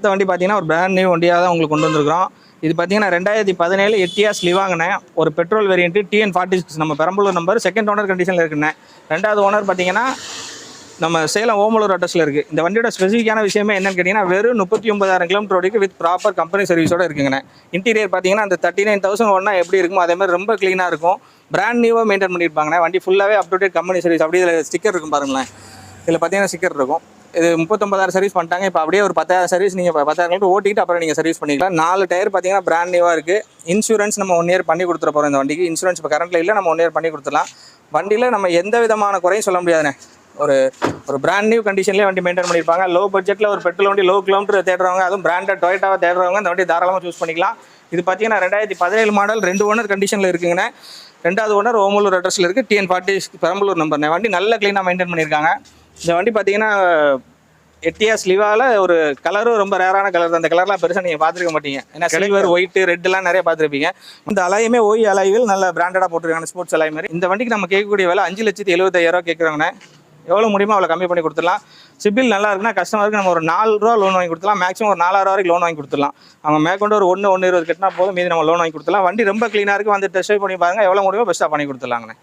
அடுத்த வண்டி பார்த்தீங்கன்னா ஒரு பிராண்ட் நியூ வண்டியாக தான் உங்களுக்கு கொண்டு வந்திருக்கிறோம். இது பார்த்தீங்கன்னா 2017 எட்டியாஸ் லிவாங்கண்ணே. ஒரு பெட்ரோல் வேரியன்ட் TN46 நம்ம பெரம்பலூர் நம்பர், செகண்ட் ஓனர் கண்டிஷனில் இருக்குண்ணே. ரெண்டாவது ஓனர் பார்த்தீங்கன்னா நம்ம சேலம் ஓமலூர் அட்ரஸில் இருக்குது. இந்த வண்டியோட ஸ்பெசிஃபிக்கான விஷயமே என்னன்னு கேட்டிங்கன்னா வெறும் 39,000 கிலோமீட்டர் ஓடிக்கு வித் ப்ராப்பர் கம்பெனி சர்வீஸோடு இருக்குங்கண்ணே. இன்டீரியர் பார்த்தீங்கன்னா அந்த 39,000 ஒன்றா எப்படி இருக்குமோ அதே மாதிரி ரொம்ப க்ளீனாக இருக்கும். பிராண்ட் நியூவாக மெயின்டைன் பண்ணியிருப்பாங்கண்ணே. வண்டி ஃபுல்லாகவே up to date company service. அப்படியே இதில் ஸ்டிக்கர் இருக்கும் பாருங்களேன். இதில் பார்த்தீங்கன்னா ஸ்டிக்கர் இருக்கும். இது 39,000 சர்வீஸ் பண்ணிட்டாங்க. இப்போ அப்படியே ஒரு 10,000 சர்வீஸ் நீங்கள் 10,000 கிலோமீட்டர் ஓட்டிட்டு அப்புறம் நீங்கள் சர்வீஸ் பண்ணிக்கலாம். 4 டயர் பார்த்தீங்கன்னா பிராண்ட் நியூவாக இருக்குது. இன்சூரன்ஸ் நம்ம 1 இயர் பண்ணி கொடுத்துட போகிறோம். இந்த வண்டிக்கு இன்சூரன்ஸ் இப்போ கரண்ட்டில் இல்லை, நம்ம 1 இயர் பண்ணி கொடுத்துடலாம். வண்டியில் நம்ம எந்த விதமான குறையும் சொல்ல முடியாதுண்ணே. ஒரு பிராண்ட் நியூ கண்டிஷன்லேயே வண்டி மெயின்டைன் பண்ணியிருப்பாங்க. லோ பட்ஜெட்டில் ஒரு பெட்ரோல் வண்டி லோ கிலோமீட்டர் தேடுறவங்க, அதுவும் பிராண்டட் டொயோட்டாவை தேடுறவங்க இந்த வண்டி தாராளமாக சூஸ் பண்ணிக்கலாம். இது பார்த்தீங்கன்னா 2017 மாடல், 2 ஓனர் கண்டிஷனில் இருக்குங்கண்ணே. ரெண்டாவது ஓனர் ஓமலூர் அட்ரஸில் இருக்குது. TN46 பெரம்பலூர் நம்பர்ண்ணே. வண்டி நல்ல க்ளீனாக மெயின்டைன் பண்ணியிருக்காங்க. இந்த வண்டி பார்த்தீங்கன்னா எட்டியாஸ் லிவாவில் ஒரு கலரும் ரொம்ப ரேரான கலர் தான். அந்த கலர்லாம் பெருசாக நீங்கள் பார்த்துருக்க மாட்டீங்க. ஏன்னா சில்வர், ஒயிட், ரெட்லாம் நிறைய பார்த்துருப்பீங்க. இந்த அலையுமே ஓய் அலைவில் நல்ல பிராண்டடாக போட்டுருக்காங்க, ஸ்போர்ட்ஸ் அலை மாதிரி. இந்த வண்டிக்கு நம்ம கேட்கக்கூடிய விலை 5,75,000 கேட்குறாங்கண்ணே. எவ்வளோ முடியுமோ அவ்வளோ கம்மி பண்ணி கொடுத்துடலாம். சிபில் நல்லா இருக்குன்னா கஸ்டமருக்கு நம்ம ஒரு 4 ரூபா லோன் வாங்கி கொடுத்துலாம். மேக்ஸிமம் ஒரு 4,000 வரைக்கும் லோன் வாங்கி கொடுத்துடலாம். அவங்க மேற்கொண்டு ஒரு 1,20 கட்டினா போதும், மீதி நம்ம லோன் வாங்கி கொடுத்துலாம். வண்டி ரொம்ப க்ளீனாக இருக்குது. வந்து டெஸ்ட் ட்ரைவ் பண்ணி பாருங்கள். எவ்வளோ முடியுமோ பெஸ்ட்டாக பண்ணி கொடுத்துலாங்கண்ணே.